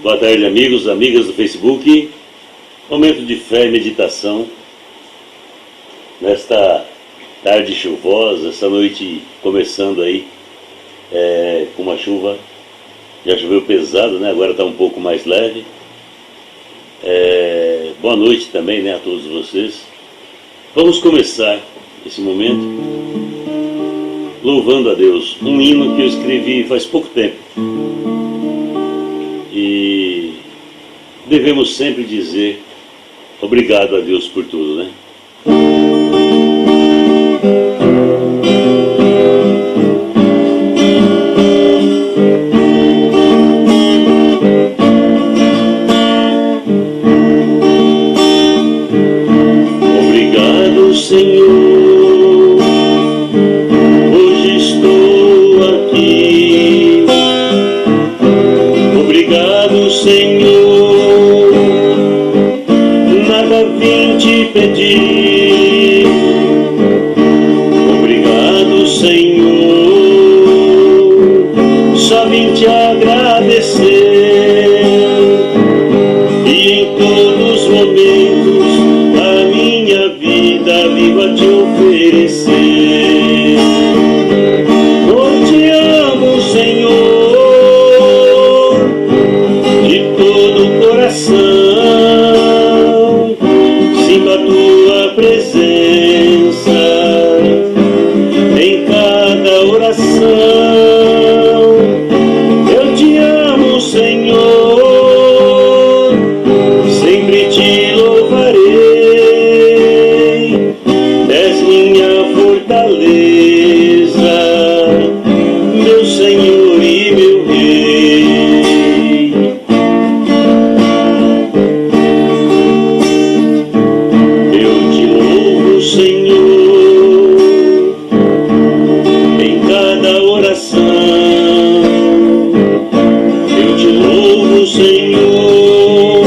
Boa tarde, amigos, amigas do Facebook. Momento de fé e meditação. Nesta tarde chuvosa, essa noite começando aí com uma chuva. Já choveu pesado, né? Agora está um pouco mais leve. Boa noite também, né, a todos vocês. Vamos começar esse momento louvando a Deus. Um hino que eu escrevi faz pouco tempo. E devemos sempre dizer obrigado a Deus por tudo, né? Obrigado, Senhor, hoje estou aqui. Obrigado, Senhor, nada vim te pedir. Obrigado, Senhor, só vim te agradecer. E em todos os momentos a minha vida vivo a te oferecer. Eu te amo, Senhor, de todo o coração. Sinto a tua presença em cada oração. Eu te amo, Senhor, sempre te louvarei. És minha fortaleza, meu Senhor e meu Rei. Eu te louvo, Senhor, em cada oração. Eu te louvo, Senhor,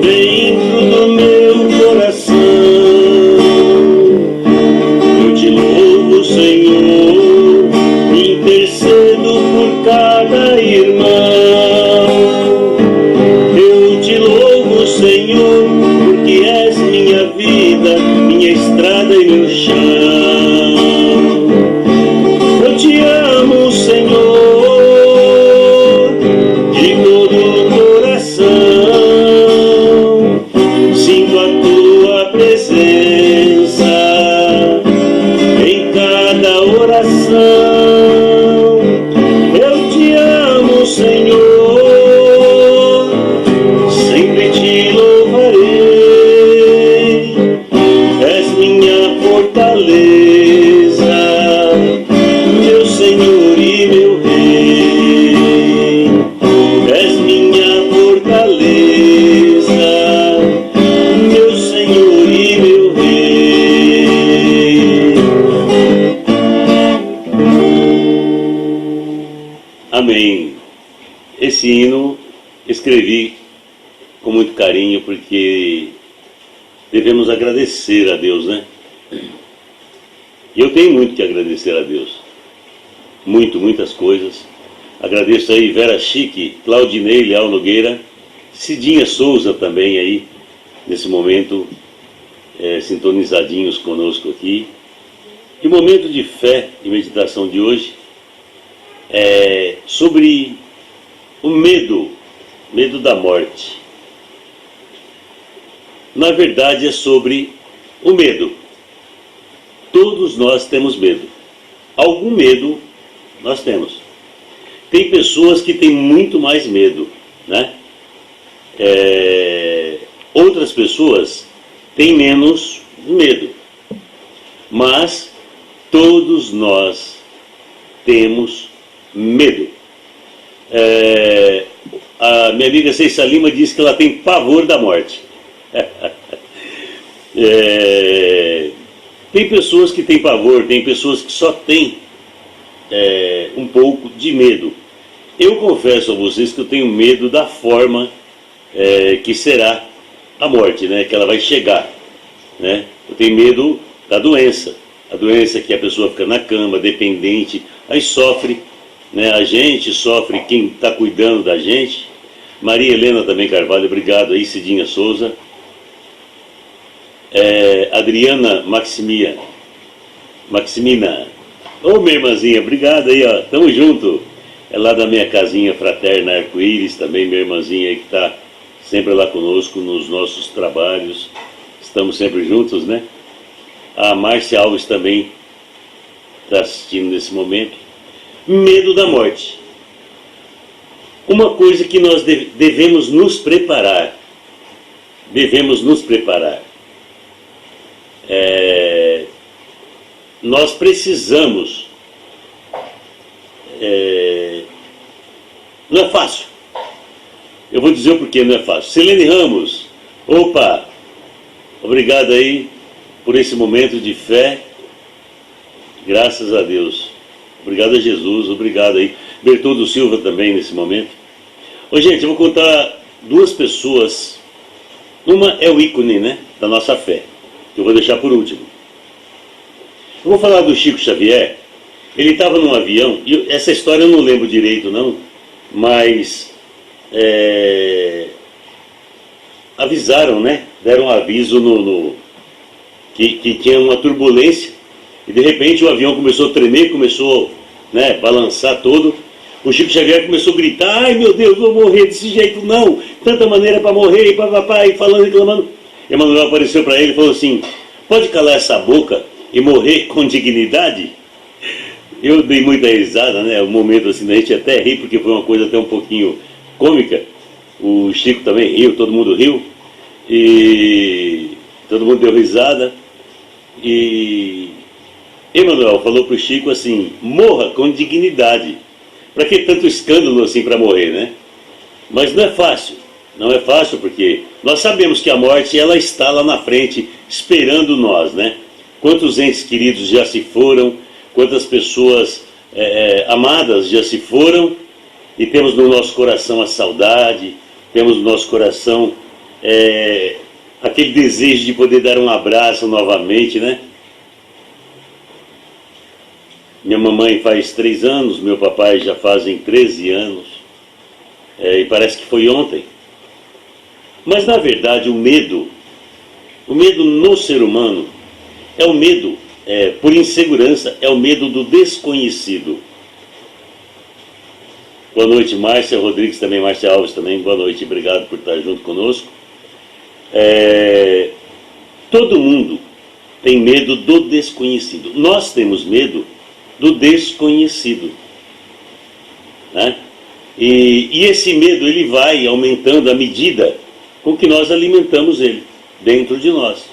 dentro do meu coração. Eu te louvo, Senhor, intercedo por cada irmão. Eu te louvo, Senhor, porque és minha vida, minha estrada e meu chão. Eu te amo, Senhor, de todo o coração. Sinto a tua presença em cada oração. Eu te amo, Senhor, sempre te louvarei. És minha fortaleza, meu Senhor e meu Rei. És minha fortaleza, meu Senhor e meu Rei. Amém. Esse hino escrevi com muito carinho porque devemos agradecer a Deus, né? E eu tenho muito que agradecer a Deus. Muitas coisas. Agradeço aí Vera Chique, Claudinei Leal Nogueira, Cidinha Souza também aí, nesse momento, sintonizadinhos conosco aqui. E o momento de fé e meditação de hoje é sobre o medo da morte. Na verdade é sobre o medo. Todos nós temos medo. Algum medo nós temos. Tem pessoas que têm muito mais medo, né? Outras pessoas têm menos medo. Mas todos nós temos medo. A minha amiga Ceissa Lima disse que ela tem pavor da morte. Tem pessoas que têm pavor, tem pessoas que só têm um pouco de medo. Eu confesso a vocês que eu tenho medo da forma que será a morte, né? Que ela vai chegar, né? Eu tenho medo da doença. A doença que a pessoa fica na cama, dependente, aí sofre né? A gente sofre, quem está cuidando da gente. Maria Helena também Carvalho, obrigado aí. Cidinha Souza. Adriana Maximina. Ô, minha irmãzinha, obrigado aí, ó. Tamo junto. É lá da minha casinha fraterna Arco-Íris, também minha irmãzinha aí que está sempre lá conosco nos nossos trabalhos. Estamos sempre juntos, né? A Márcia Alves também está assistindo nesse momento. Medo da morte. Uma coisa que nós devemos nos preparar. Devemos nos preparar. Nós precisamos. Não é fácil. Eu vou dizer o porquê não é fácil. Silene Ramos, opa, obrigado aí por esse momento de fé. Graças a Deus. Obrigado a Jesus, obrigado aí. Bertoldo Silva também nesse momento. Ô, gente, eu vou contar duas pessoas. Uma é o ícone, né, da nossa fé, que eu vou deixar por último. Eu vou falar do Chico Xavier. Ele estava num avião, e essa história eu não lembro direito não, mas avisaram, né? Deram um aviso que tinha uma turbulência, e de repente o avião começou a tremer, começou, né, balançar todo. O Chico Xavier começou a gritar: ai meu Deus, vou morrer desse jeito, não, tanta maneira para morrer, e papapá, e falando, reclamando. Emmanuel apareceu para ele e falou assim: pode calar essa boca e morrer com dignidade? Eu dei muita risada, né? Um momento assim, a gente até ri, porque foi uma coisa até um pouquinho cômica. O Chico também riu, todo mundo riu. E todo mundo deu risada. E Emmanuel falou para o Chico assim: morra com dignidade. Para que tanto escândalo assim para morrer, né? Mas não é fácil. Não é fácil porque nós sabemos que a morte, ela está lá na frente, esperando nós, né? Quantos entes queridos já se foram, quantas pessoas amadas já se foram, e temos no nosso coração a saudade, temos no nosso coração aquele desejo de poder dar um abraço novamente, né? Minha mamãe faz 3 anos, meu papai já fazem 13 anos, e parece que foi ontem. Mas na verdade o medo no ser humano é o medo por insegurança, é o medo do desconhecido. Boa noite, Márcia Rodrigues também, Márcia Alves também, boa noite, obrigado por estar junto conosco. Todo mundo tem medo do desconhecido. Nós temos medo do desconhecido, né? E esse medo, ele vai aumentando à medida com que nós alimentamos ele dentro de nós.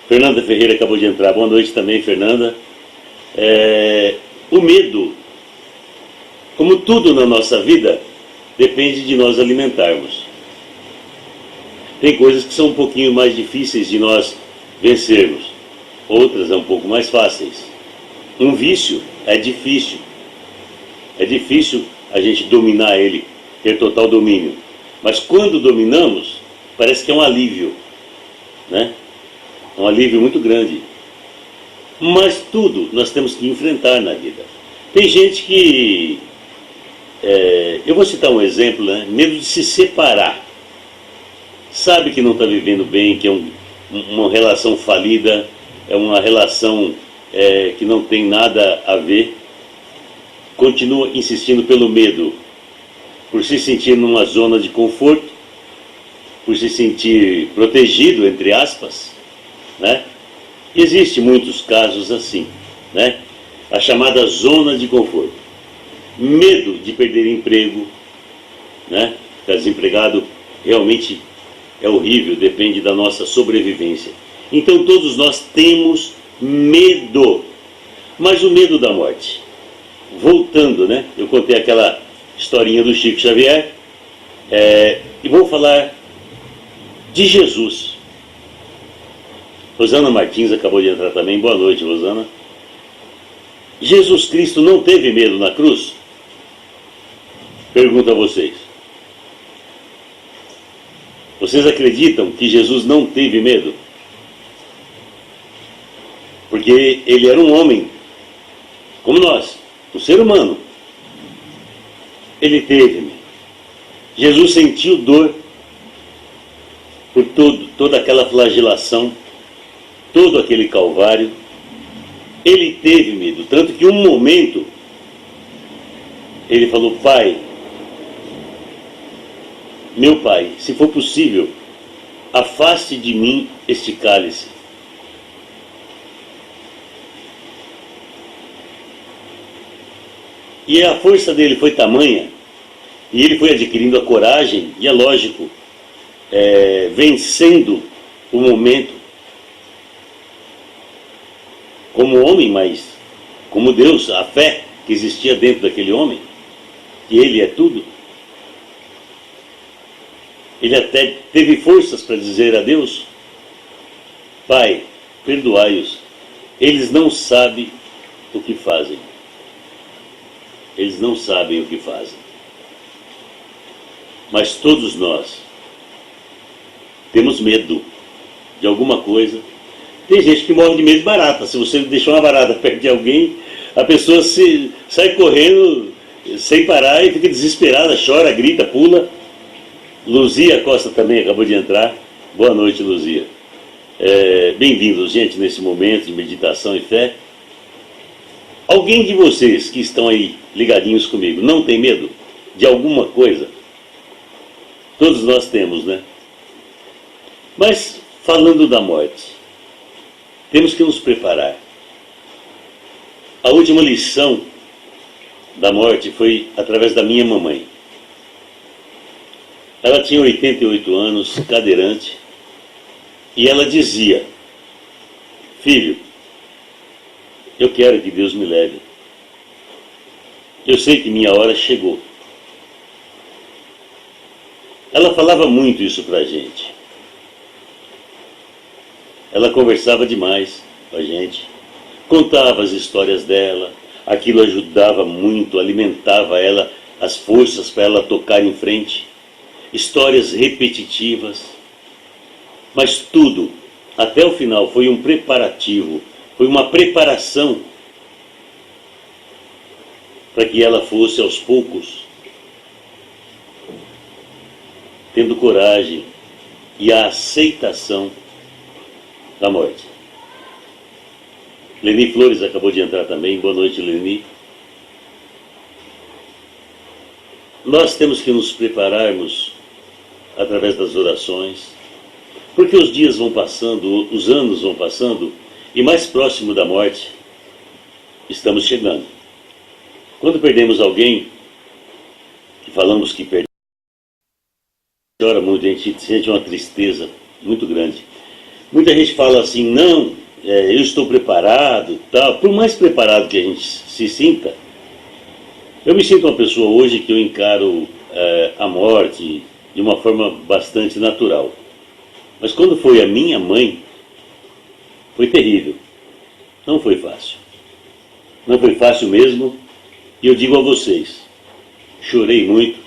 Fernanda Ferreira acabou de entrar. Boa noite também, Fernanda. O medo, como tudo na nossa vida, depende de nós alimentarmos. Tem coisas que são um pouquinho mais difíceis de nós vencermos. Outras um pouco mais fáceis. Um vício é difícil. É difícil a gente dominar ele, ter total domínio. Mas quando dominamos, parece que é um alívio, né? Um alívio muito grande. Mas tudo nós temos que enfrentar na vida. Tem gente que... eu vou citar um exemplo, né? Medo de se separar. Sabe que não está vivendo bem, que é uma relação falida, é uma relação que não tem nada a ver. Continua insistindo pelo medo, por se sentir numa zona de conforto, por se sentir protegido, entre aspas, né? Existem muitos casos assim, né? A chamada zona de conforto. Medo de perder emprego, né? Ficar desempregado realmente é horrível, depende da nossa sobrevivência. Então todos nós temos medo, mas o medo da morte. Voltando, né? Eu contei aquela historinha do Chico Xavier, e vou falar de Jesus. Rosana Martins acabou de entrar também. Boa noite, Rosana. Jesus Cristo não teve medo na cruz? Pergunto a vocês. Vocês acreditam que Jesus não teve medo? Porque ele era um homem, como nós, um ser humano, Ele teve-me. Jesus sentiu dor por toda aquela flagelação, todo aquele calvário. Ele teve medo, tanto que um momento ele falou: Pai, meu Pai, se for possível, afaste de mim este cálice. E a força dele foi tamanha, e ele foi adquirindo a coragem, e é lógico, vencendo o momento, como homem, mas como Deus, a fé que existia dentro daquele homem, que ele é tudo. Ele até teve forças para dizer a Deus: Pai, perdoai-os, eles não sabem o que fazem. Eles não sabem o que fazem. Mas todos nós temos medo de alguma coisa. Tem gente que morre de medo de barata. Se você deixar uma barata perto de alguém, a pessoa sai correndo sem parar e fica desesperada, chora, grita, pula. Luzia Costa também acabou de entrar. Boa noite, Luzia. Bem-vindos, gente, nesse momento de meditação e fé. Alguém de vocês que estão aí ligadinhos comigo não tem medo de alguma coisa? Todos nós temos, né? Mas, falando da morte, temos que nos preparar. A última lição da morte foi através da minha mamãe. Ela tinha 88 anos, cadeirante, e ela dizia: Filho, eu quero que Deus me leve. Eu sei que minha hora chegou. Ela falava muito isso pra gente. Ela conversava demais com a gente, contava as histórias dela, aquilo ajudava muito, alimentava ela, as forças para ela tocar em frente. Histórias repetitivas, mas tudo, até o final, foi um preparativo, foi uma preparação para que ela fosse aos poucos tendo coragem e a aceitação da morte. Leni Flores acabou de entrar também. Boa noite, Leni. Nós temos que nos prepararmos através das orações, porque os dias vão passando, os anos vão passando, e mais próximo da morte estamos chegando. Quando perdemos alguém, que falamos que perdemos, chora muito, a gente sente uma tristeza muito grande. Muita gente fala assim: não, eu estou preparado, tal. Por mais preparado que a gente se sinta, eu me sinto uma pessoa hoje que eu encaro a morte de uma forma bastante natural. Mas quando foi a minha mãe, foi terrível. Não foi fácil. Não foi fácil mesmo. E eu digo a vocês, chorei muito.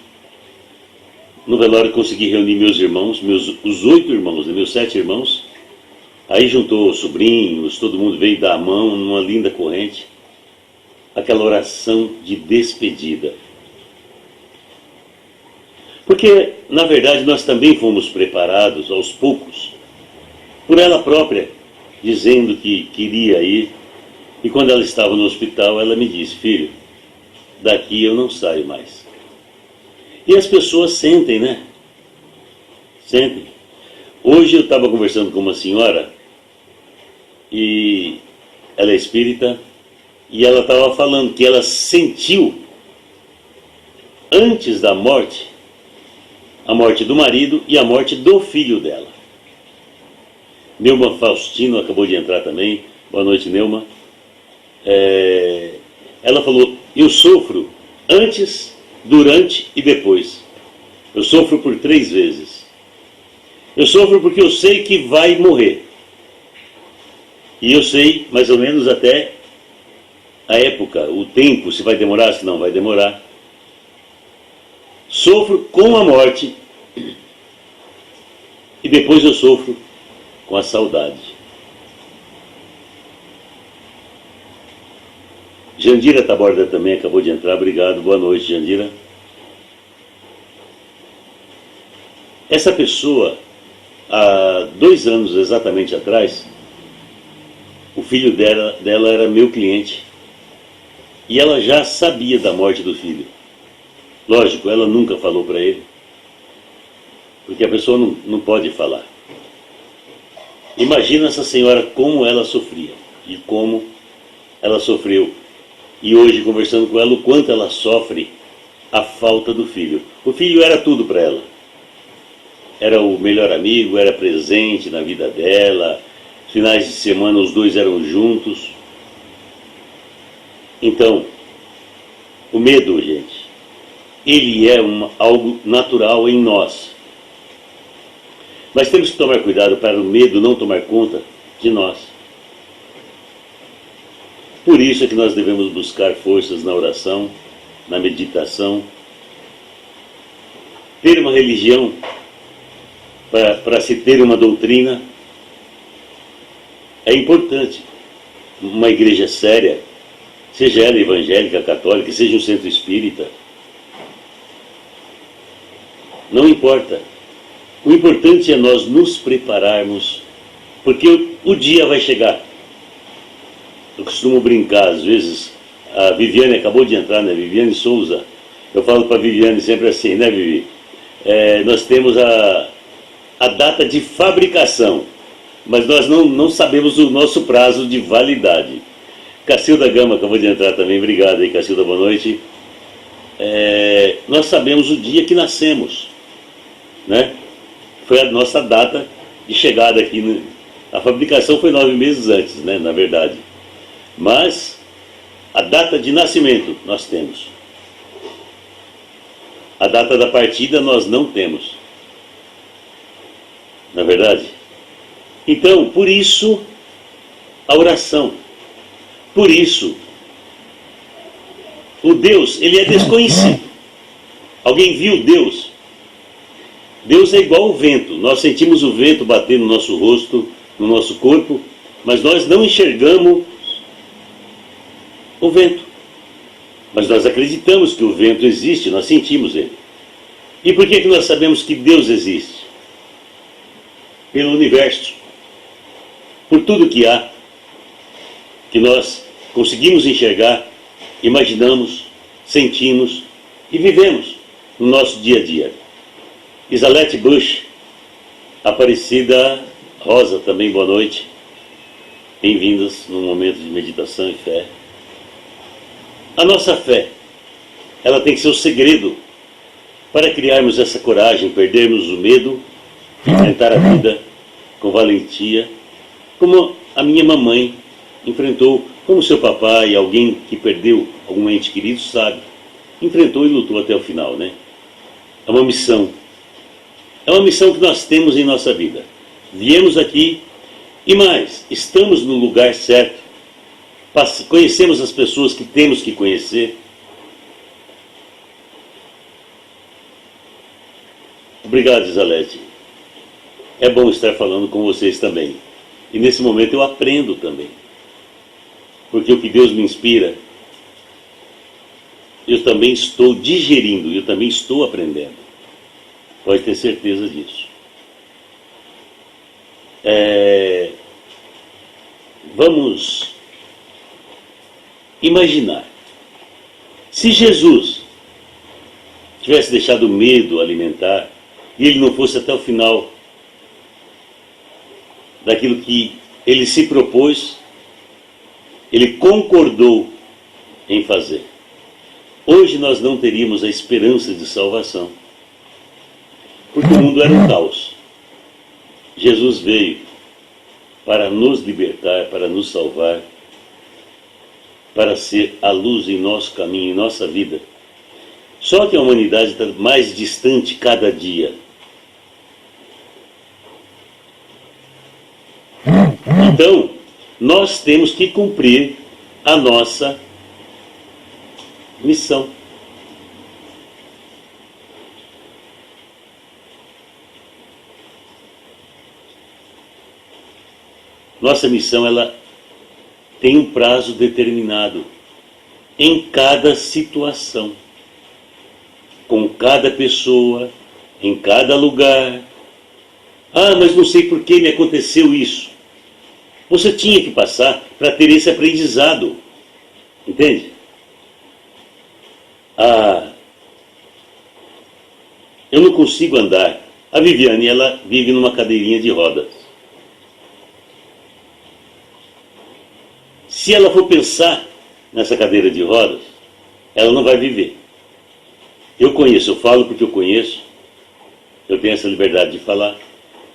No velório consegui reunir meus irmãos, os 8 irmãos, meus 7 irmãos. Aí juntou sobrinhos, todo mundo veio dar a mão numa linda corrente. Aquela oração de despedida. Porque, na verdade, nós também fomos preparados, aos poucos, por ela própria, dizendo que queria ir. E quando ela estava no hospital, ela me disse: filho, daqui eu não saio mais. E as pessoas sentem, né? Sentem. Hoje eu estava conversando com uma senhora, e ela é espírita, e ela estava falando que ela sentiu, antes da morte, a morte do marido e a morte do filho dela. Neuma Faustino acabou de entrar também. Boa noite, Neuma. Ela falou: eu sofro antes, durante e depois. Eu sofro por 3 vezes. Eu sofro porque eu sei que vai morrer. E eu sei mais ou menos até a época, o tempo, se vai demorar, se não vai demorar. Sofro com a morte e depois eu sofro com a saudade. Jandira Taborda também acabou de entrar. Obrigado, boa noite, Jandira. Essa pessoa, há 2 anos exatamente atrás, o filho dela era meu cliente e ela já sabia da morte do filho. Lógico, ela nunca falou para ele, porque a pessoa não pode falar. Imagina essa senhora como ela sofria e como ela sofreu. E hoje, conversando com ela, o quanto ela sofre a falta do filho. O filho era tudo para ela. Era o melhor amigo, era presente na vida dela. Finais de semana os dois eram juntos. Então, o medo, gente, ele é algo natural em nós. Mas temos que tomar cuidado para o medo não tomar conta de nós. Por isso é que nós devemos buscar forças na oração, na meditação. Ter uma religião para se ter uma doutrina é importante. Uma igreja séria, seja ela evangélica, católica, seja um centro espírita, não importa. O importante é nós nos prepararmos, porque o dia vai chegar. Eu costumo brincar, às vezes, a Viviane acabou de entrar, né? Viviane Souza. Eu falo para a Viviane sempre assim, né, Vivi? Nós temos a data de fabricação, mas nós não sabemos o nosso prazo de validade. Cacilda Gama acabou de entrar também, obrigado aí, Cacilda, boa noite. Nós sabemos o dia que nascemos, né? Foi a nossa data de chegada aqui. A fabricação foi 9 meses antes, né, na verdade. Mas a data de nascimento nós temos. A data da partida nós não temos. Na verdade? Então, por isso, a oração. Por isso, o Deus, ele é desconhecido. Alguém viu Deus? Deus é igual ao vento. Nós sentimos o vento bater no nosso rosto, no nosso corpo, mas nós não enxergamos o vento. Mas nós acreditamos que o vento existe, nós sentimos ele. E por que nós sabemos que Deus existe? Pelo universo. Por tudo que há, que nós conseguimos enxergar, imaginamos, sentimos e vivemos no nosso dia a dia. Isalete Bush, Aparecida Rosa, também boa noite. Bem-vindas num momento de meditação e fé. A nossa fé, ela tem que ser o segredo para criarmos essa coragem, perdermos o medo, enfrentar a vida com valentia, como a minha mamãe enfrentou, como seu papai, alguém que perdeu algum ente querido, sabe, enfrentou e lutou até o final, né? É uma missão. É uma missão que nós temos em nossa vida. Viemos aqui e mais, estamos no lugar certo. Conhecemos as pessoas que temos que conhecer. Obrigado, Isalete. É bom estar falando com vocês também. E nesse momento eu aprendo também. Porque o que Deus me inspira, eu também estou digerindo, eu também estou aprendendo. Pode ter certeza disso. Vamos imaginar. Se Jesus tivesse deixado o medo alimentar e ele não fosse até o final daquilo que ele se propôs, ele concordou em fazer. Hoje nós não teríamos a esperança de salvação. Porque o mundo era um caos. Jesus veio para nos libertar, para nos salvar, para ser a luz em nosso caminho, em nossa vida. Só que a humanidade está mais distante cada dia. Então, nós temos que cumprir a nossa missão. Nossa missão, ela tem um prazo determinado em cada situação, com cada pessoa, em cada lugar, Ah, mas não sei por que me aconteceu isso. Você tinha que passar para ter esse aprendizado. Entende? Ah, eu não consigo andar. A Viviane, ela vive numa cadeirinha de rodas. Se ela for pensar nessa cadeira de rodas, ela não vai viver. Eu conheço, eu falo porque eu conheço. Eu tenho essa liberdade de falar.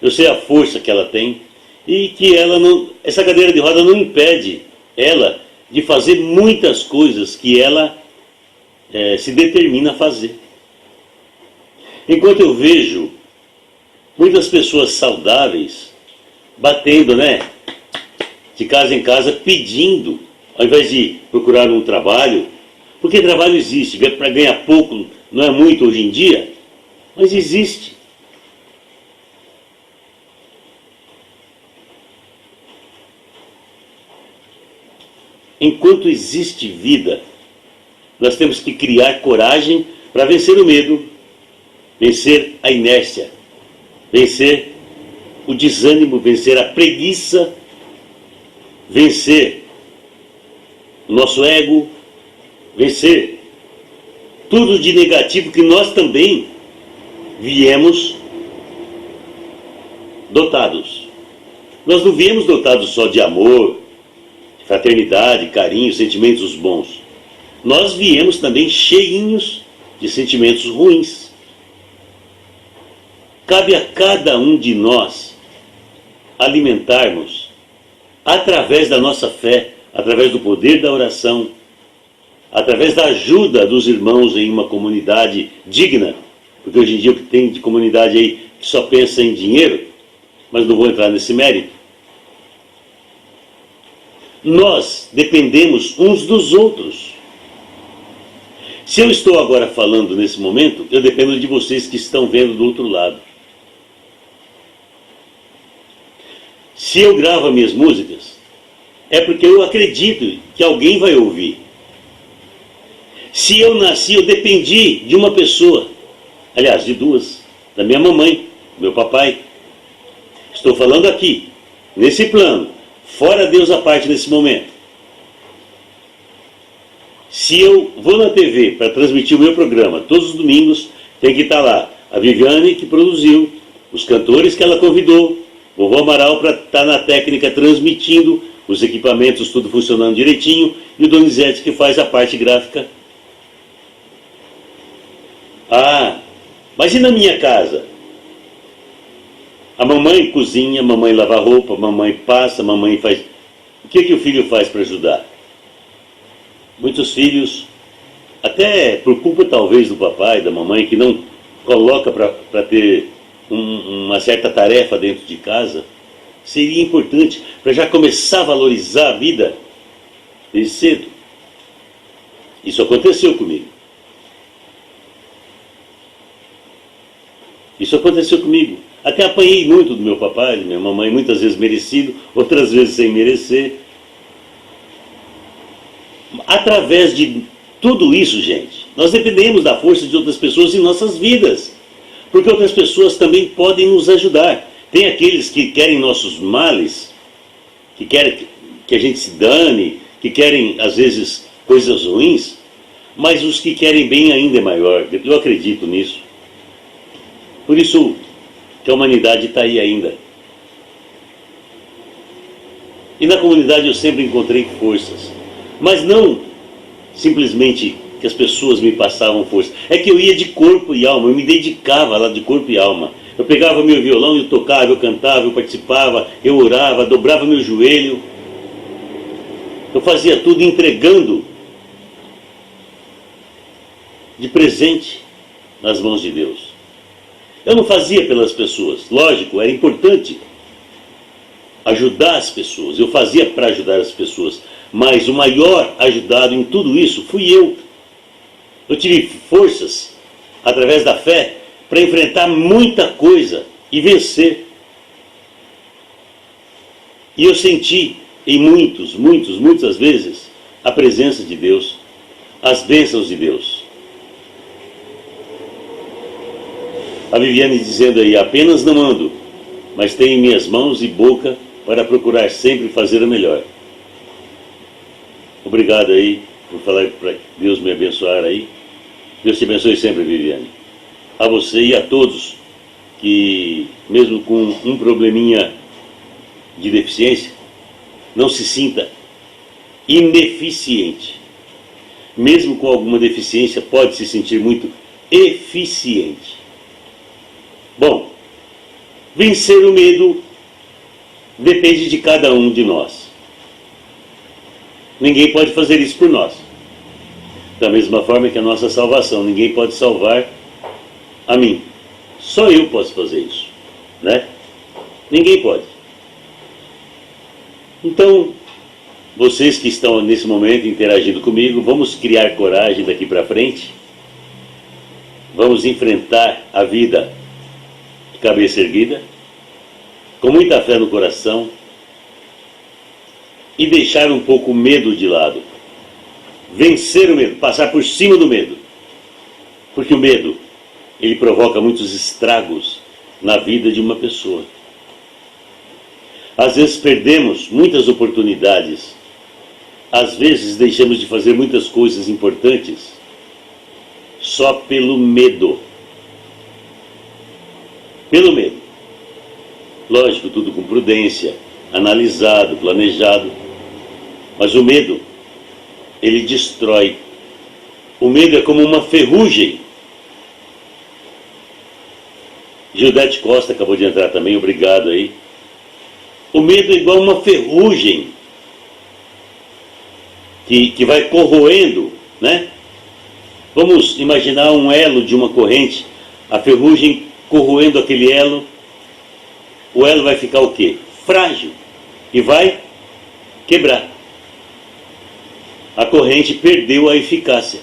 Eu sei a força que ela tem e que ela não, essa cadeira de roda não impede ela de fazer muitas coisas que ela se determina a fazer. Enquanto eu vejo muitas pessoas saudáveis batendo, né, de casa em casa, pedindo, ao invés de procurar um trabalho, porque trabalho existe, para ganhar pouco não é muito hoje em dia, mas existe. Enquanto existe vida, nós temos que criar coragem para vencer o medo, vencer a inércia, vencer o desânimo, vencer a preguiça, vencer o nosso ego, vencer tudo de negativo que nós também viemos dotados. Nós não viemos dotados só de amor, fraternidade, carinho, sentimentos bons. Nós viemos também cheinhos de sentimentos ruins. Cabe a cada um de nós alimentarmos, através da nossa fé, através do poder da oração, através da ajuda dos irmãos em uma comunidade digna, porque hoje em dia o que tem de comunidade aí que só pensa em dinheiro, mas não vou entrar nesse mérito. Nós dependemos uns dos outros. Se eu estou agora falando nesse momento, eu dependo de vocês que estão vendo do outro lado. Se eu gravo minhas músicas, é porque eu acredito que alguém vai ouvir. Se eu nasci, eu dependi de uma pessoa, aliás, de duas, da minha mamãe, do meu papai. Estou falando aqui, nesse plano, fora Deus à parte nesse momento. Se eu vou na TV para transmitir o meu programa todos os domingos, tem que estar lá a Viviane que produziu, os cantores que ela convidou, vovô Amaral para estar na técnica transmitindo, os equipamentos tudo funcionando direitinho, e o Donizete que faz a parte gráfica. Ah, mas e na minha casa? A mamãe cozinha, a mamãe lava roupa, a mamãe passa, a mamãe faz... O que o filho faz para ajudar? Muitos filhos, até por culpa talvez do papai, da mamãe, que não coloca para ter uma certa tarefa dentro de casa, seria importante para já começar a valorizar a vida desde cedo. Isso aconteceu comigo. Isso aconteceu comigo. Até apanhei muito do meu papai, da minha mamãe, muitas vezes merecido, outras vezes sem merecer. Através de tudo isso, gente, nós dependemos da força de outras pessoas em nossas vidas. Porque outras pessoas também podem nos ajudar. Tem aqueles que querem nossos males, que querem que a gente se dane, que querem, às vezes, coisas ruins, mas os que querem bem ainda é maior. Eu acredito nisso. Por isso que a humanidade está aí ainda. E na comunidade eu sempre encontrei forças. Mas não simplesmente que as pessoas me passavam força. É que eu ia de corpo e alma, eu me dedicava lá de corpo e alma. Eu pegava meu violão, eu tocava, eu cantava, eu participava, eu orava, dobrava meu joelho. Eu fazia tudo entregando de presente nas mãos de Deus. Eu não fazia pelas pessoas, lógico, era importante ajudar as pessoas, eu fazia para ajudar as pessoas, mas o maior ajudado em tudo isso fui eu. Eu tive forças, através da fé, para enfrentar muita coisa e vencer. E eu senti em muitas vezes, a presença de Deus, as bênçãos de Deus. A Viviane dizendo aí, apenas não ando mas tenho em minhas mãos e boca para procurar sempre fazer o melhor. Obrigado aí por falar para Deus me abençoar aí. Deus te abençoe sempre, Viviane. A você e a todos que, mesmo com um probleminha de deficiência, não se sinta ineficiente. Mesmo com alguma deficiência, pode se sentir muito eficiente. Bom, vencer o medo depende de cada um de nós. Ninguém pode fazer isso por nós. Da mesma forma que a nossa salvação, ninguém pode salvar a mim. Só eu posso fazer isso, né? Ninguém pode. Então, vocês que estão nesse momento interagindo comigo, vamos criar coragem daqui para frente. Vamos enfrentar a vida de cabeça erguida, com muita fé no coração, e deixar um pouco o medo de lado. Vencer o medo, passar por cima do medo. Porque o medo, ele provoca muitos estragos na vida de uma pessoa. Às vezes perdemos muitas oportunidades. Às vezes deixamos de fazer muitas coisas importantes só pelo medo. Pelo medo. Lógico, tudo com prudência, analisado, planejado. Mas o medo, ele destrói. O medo é como uma ferrugem. Gildete Costa acabou de entrar também, obrigado aí. O medo é igual uma ferrugem que vai corroendo, né? Vamos imaginar um elo de uma corrente, a ferrugem corroendo aquele elo. O elo vai ficar o quê? Frágil. E vai quebrar. A corrente perdeu a eficácia.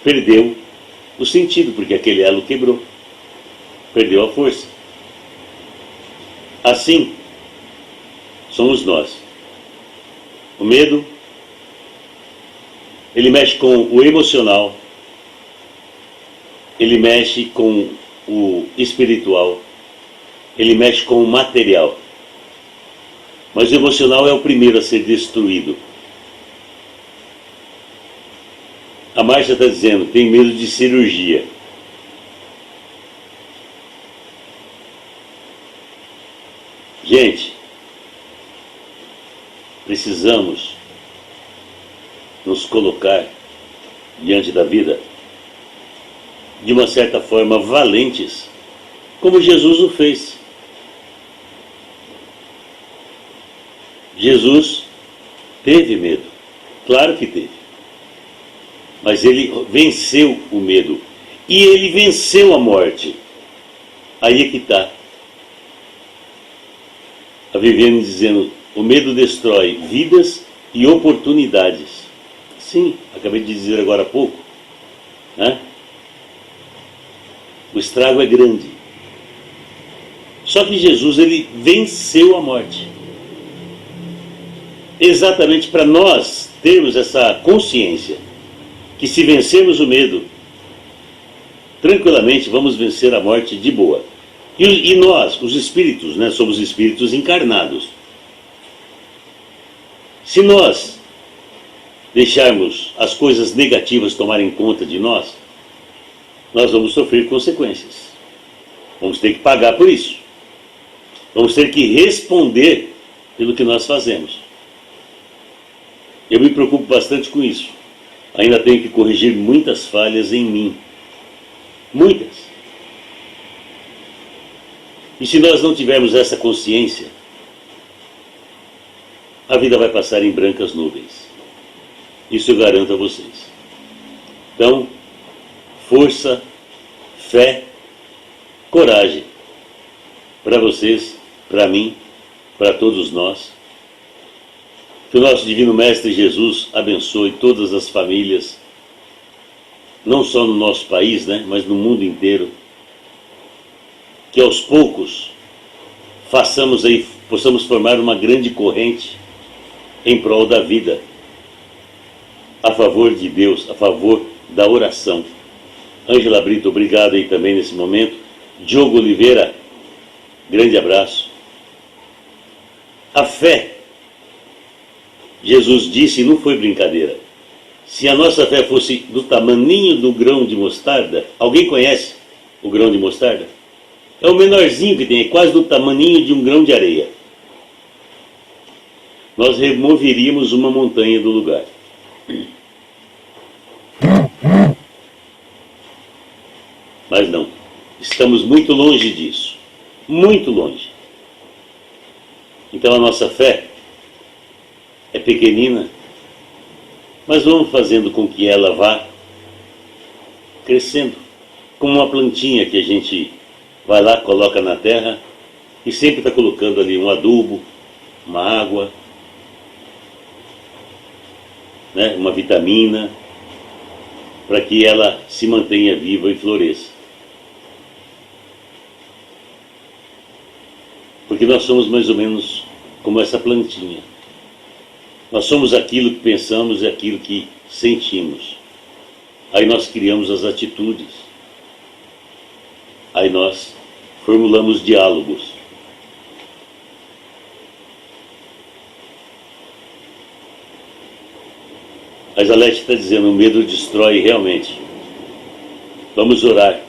Perdeu o sentido, porque aquele elo quebrou. Perdeu a força. Assim, somos nós. O medo, ele mexe com o emocional, ele mexe com o espiritual, ele mexe com o material. Mas o emocional é o primeiro a ser destruído. A Márcia está dizendo, tem medo de cirurgia. Gente, precisamos nos colocar diante da vida de uma certa forma valentes, como Jesus o fez. Jesus teve medo, claro que teve, mas ele venceu o medo e ele venceu a morte. Aí é que está. A Viviane dizendo, o medo destrói vidas e oportunidades. Sim, acabei de dizer agora há pouco, né? O estrago é grande. Só que Jesus, ele venceu a morte. Exatamente para nós termos essa consciência que se vencermos o medo, tranquilamente vamos vencer a morte de boa. E nós, os espíritos, né, somos espíritos encarnados. Se nós deixarmos as coisas negativas tomarem conta de nós, nós vamos sofrer consequências. Vamos ter que pagar por isso. Vamos ter que responder pelo que nós fazemos. Eu me preocupo bastante com isso. Ainda tenho que corrigir muitas falhas em mim. Muitas. E se nós não tivermos essa consciência, a vida vai passar em brancas nuvens. Isso eu garanto a vocês. Então, força, fé, coragem. Para vocês, para mim, para todos nós. Que o nosso Divino Mestre Jesus abençoe todas as famílias, não só no nosso país, né, mas no mundo inteiro. Que aos poucos possamos formar uma grande corrente em prol da vida, a favor de Deus, a favor da oração. Ângela Brito, obrigado aí também nesse momento. Diogo Oliveira, grande abraço. A fé, Jesus disse, e não foi brincadeira, se a nossa fé fosse do tamaninho do grão de mostarda, alguém conhece o grão de mostarda? É o menorzinho que tem, é quase do tamaninho de um grão de areia. Nós removeríamos uma montanha do lugar. Mas não, estamos muito longe disso, muito longe. Então a nossa fé é pequenina, mas vamos fazendo com que ela vá crescendo, como uma plantinha que a gente vai lá, coloca na terra e sempre está colocando ali um adubo, uma água, né, uma vitamina, para que ela se mantenha viva e floresça. Porque nós somos mais ou menos como essa plantinha. Nós somos aquilo que pensamos e aquilo que sentimos. Aí nós criamos as atitudes. Aí nós formulamos diálogos. A Jalete está dizendo, o medo destrói realmente. Vamos orar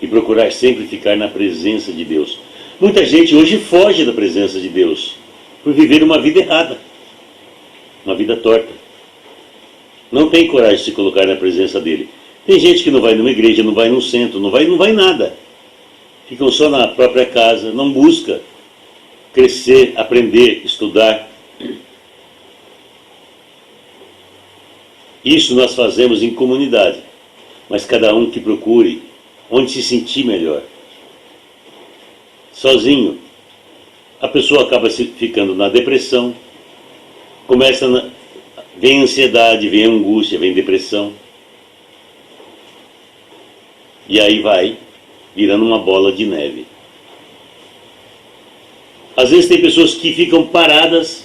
e procurar sempre ficar na presença de Deus. Muita gente hoje foge da presença de Deus por viver uma vida errada, uma vida torta. Não tem coragem de se colocar na presença dele. Tem gente que não vai numa igreja, não vai num centro, não vai nada. Ficam só na própria casa, não busca crescer, aprender, estudar. Isso nós fazemos em comunidade, mas cada um que procure onde se sentir melhor. Sozinho, a pessoa acaba ficando na depressão, vem ansiedade, vem angústia, vem depressão. E aí vai virando uma bola de neve. Às vezes tem pessoas que ficam paradas,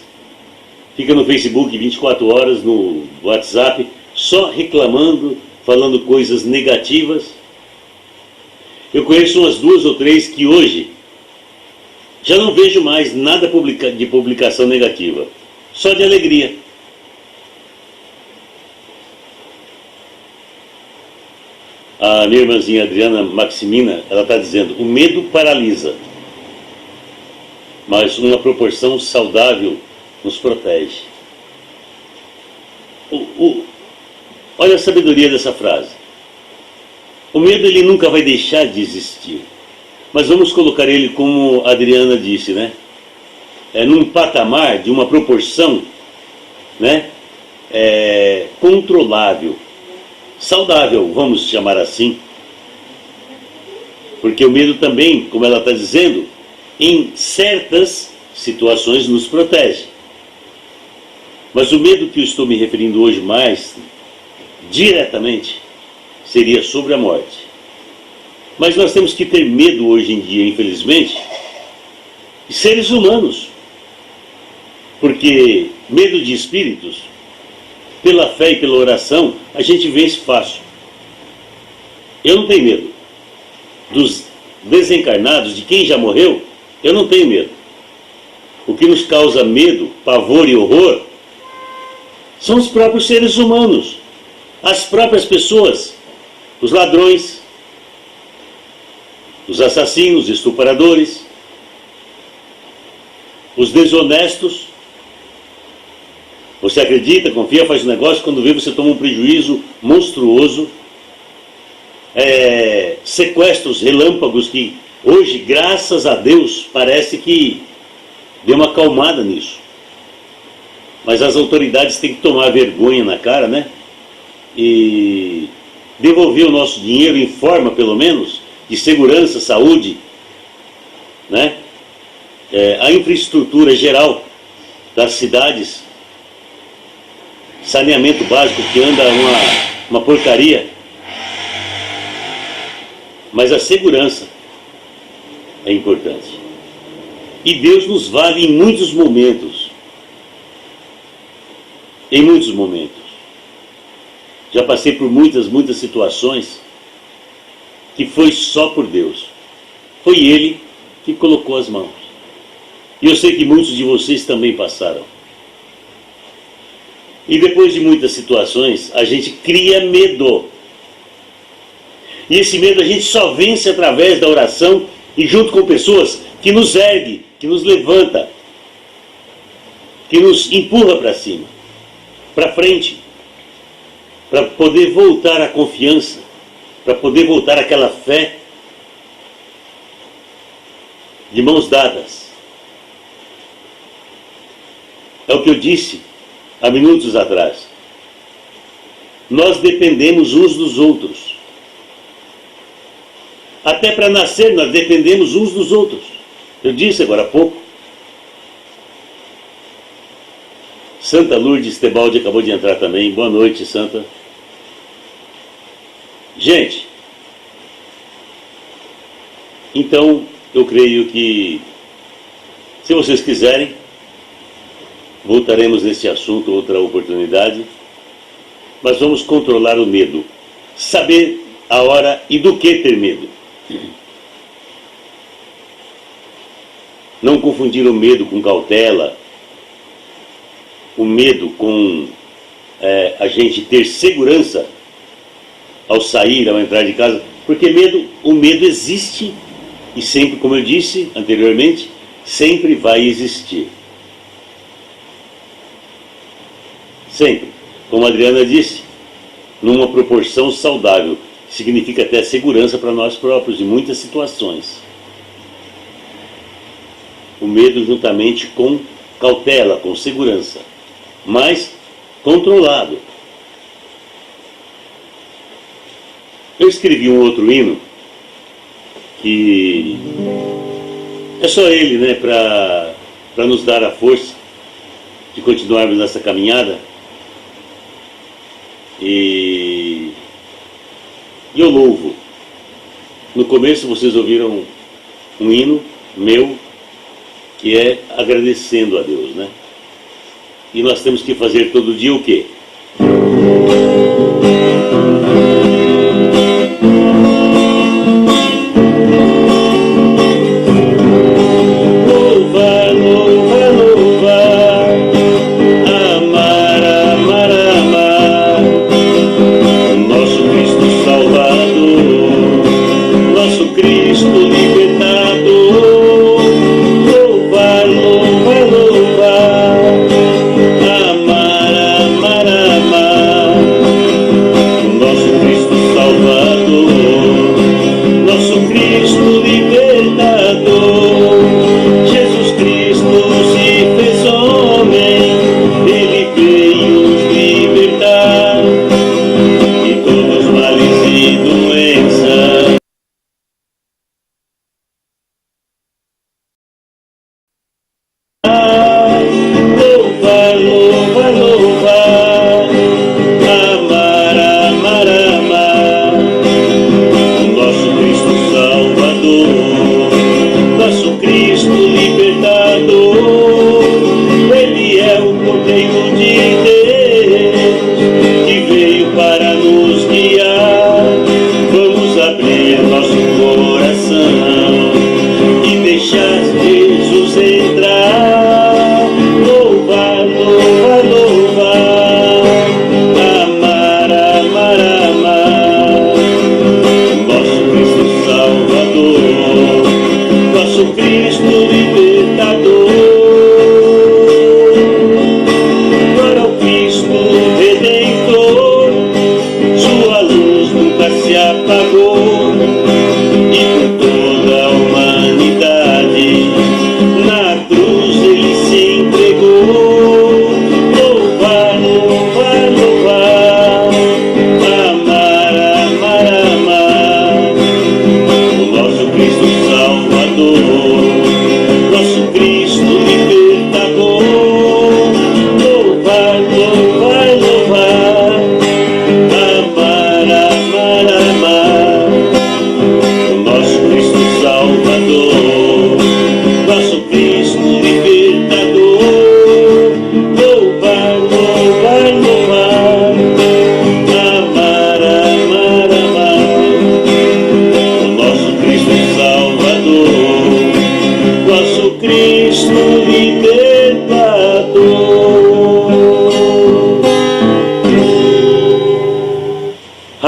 ficam no Facebook 24 horas, no WhatsApp, só reclamando, falando coisas negativas. Eu conheço umas 2 ou 3 que hoje já não vejo mais nada de publicação negativa, só de alegria. A minha irmãzinha Adriana Maximina, ela está dizendo, o medo paralisa, mas uma proporção saudável nos protege. Olha a sabedoria dessa frase. O medo ele nunca vai deixar de existir, mas vamos colocar ele como a Adriana disse, né? Num patamar de uma proporção, né? Controlável, saudável, vamos chamar assim. Porque o medo também, como ela está dizendo, em certas situações nos protege. Mas o medo que eu estou me referindo hoje mais diretamente seria sobre a morte. Mas nós temos que ter medo hoje em dia, infelizmente, de seres humanos. Porque medo de espíritos, pela fé e pela oração, a gente vence fácil. Eu não tenho medo. Dos desencarnados, de quem já morreu, eu não tenho medo. O que nos causa medo, pavor e horror são os próprios seres humanos, as próprias pessoas, os ladrões, os assassinos, estupradores, os desonestos. Você acredita, confia, faz um negócio, quando vê você toma um prejuízo monstruoso. Sequestros relâmpagos que hoje, graças a Deus, parece que deu uma acalmada nisso. Mas as autoridades têm que tomar vergonha na cara, né? E devolver o nosso dinheiro em forma, pelo menos, de segurança, saúde, né? A infraestrutura geral das cidades, saneamento básico que anda uma porcaria. Mas a segurança é importante. E Deus nos vale em muitos momentos. Em muitos momentos. Já passei por muitas situações que foi só por Deus. Foi Ele que colocou as mãos. E eu sei que muitos de vocês também passaram. E depois de muitas situações, a gente cria medo. E esse medo a gente só vence através da oração e junto com pessoas que nos ergue, que nos levanta, que nos empurra para cima, para frente, para poder voltar à confiança, para poder voltar àquela fé de mãos dadas. É o que eu disse há minutos atrás. Nós dependemos uns dos outros. Até para nascer nós dependemos uns dos outros. Eu disse agora há pouco. Santa Lourdes Tebaldi acabou de entrar também. Boa noite, Santa. Gente, então eu creio que, se vocês quiserem, voltaremos nesse assunto outra oportunidade, mas vamos controlar o medo, saber a hora e do que ter medo. Não confundir o medo com cautela, o medo com a gente ter segurança ao sair, ao entrar de casa, porque o medo existe e sempre, como eu disse anteriormente, sempre vai existir. Sempre. Como a Adriana disse, numa proporção saudável, significa até segurança para nós próprios em muitas situações. O medo juntamente com cautela, com segurança, mas controlado. Eu escrevi um outro hino que é só ele, né, para nos dar a força de continuarmos nessa caminhada. E eu louvo. No começo vocês ouviram um hino meu que é agradecendo a Deus, né? E nós temos que fazer todo dia o quê? Amar, amar,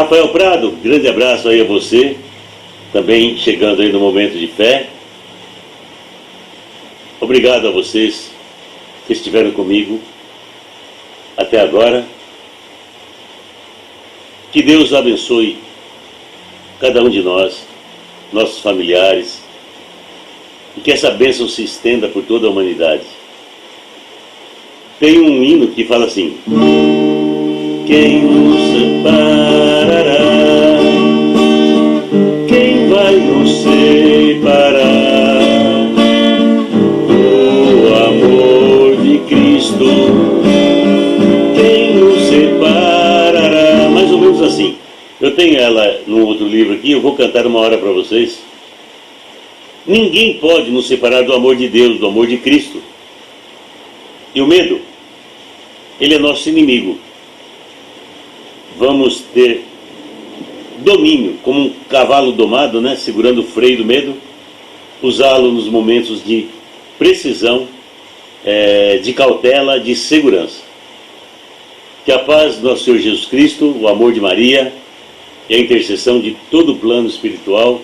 Rafael Prado, grande abraço aí a você, também chegando aí no momento de fé. Obrigado a vocês que estiveram comigo até agora. Que Deus abençoe cada um de nós, nossos familiares, e que essa bênção se estenda por toda a humanidade. Tem um hino que fala assim: quem nos separará? Quem vai nos separar do amor de Cristo? Quem nos separará? Mais ou menos assim. Eu tenho ela num outro livro aqui, eu vou cantar uma hora para vocês. Ninguém pode nos separar do amor de Deus, do amor de Cristo. E o medo, ele é nosso inimigo. Vamos ter domínio, como um cavalo domado, né, segurando o freio do medo, usá-lo nos momentos de precisão, de cautela, de segurança. Que a paz do nosso Senhor Jesus Cristo, o amor de Maria e a intercessão de todo o plano espiritual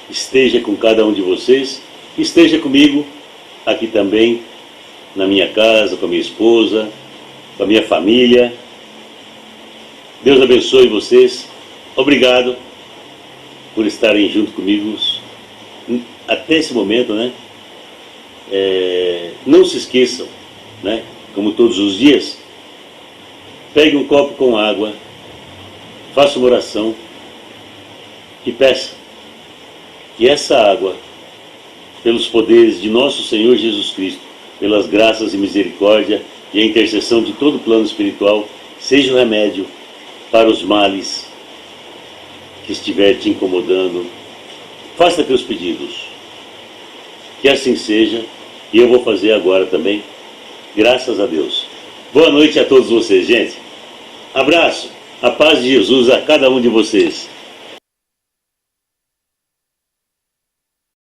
esteja com cada um de vocês, esteja comigo aqui também, na minha casa, com a minha esposa, com a minha família. Deus abençoe vocês. Obrigado por estarem junto comigo até esse momento, né? Não se esqueçam, né? Como todos os dias, pegue um copo com água, faça uma oração e peça que essa água, pelos poderes de nosso Senhor Jesus Cristo, pelas graças e misericórdia e a intercessão de todo o plano espiritual, seja o remédio para os males que estiver te incomodando. Faça teus pedidos. Que assim seja, e eu vou fazer agora também, graças a Deus. Boa noite a todos vocês, gente. Abraço, a paz de Jesus a cada um de vocês.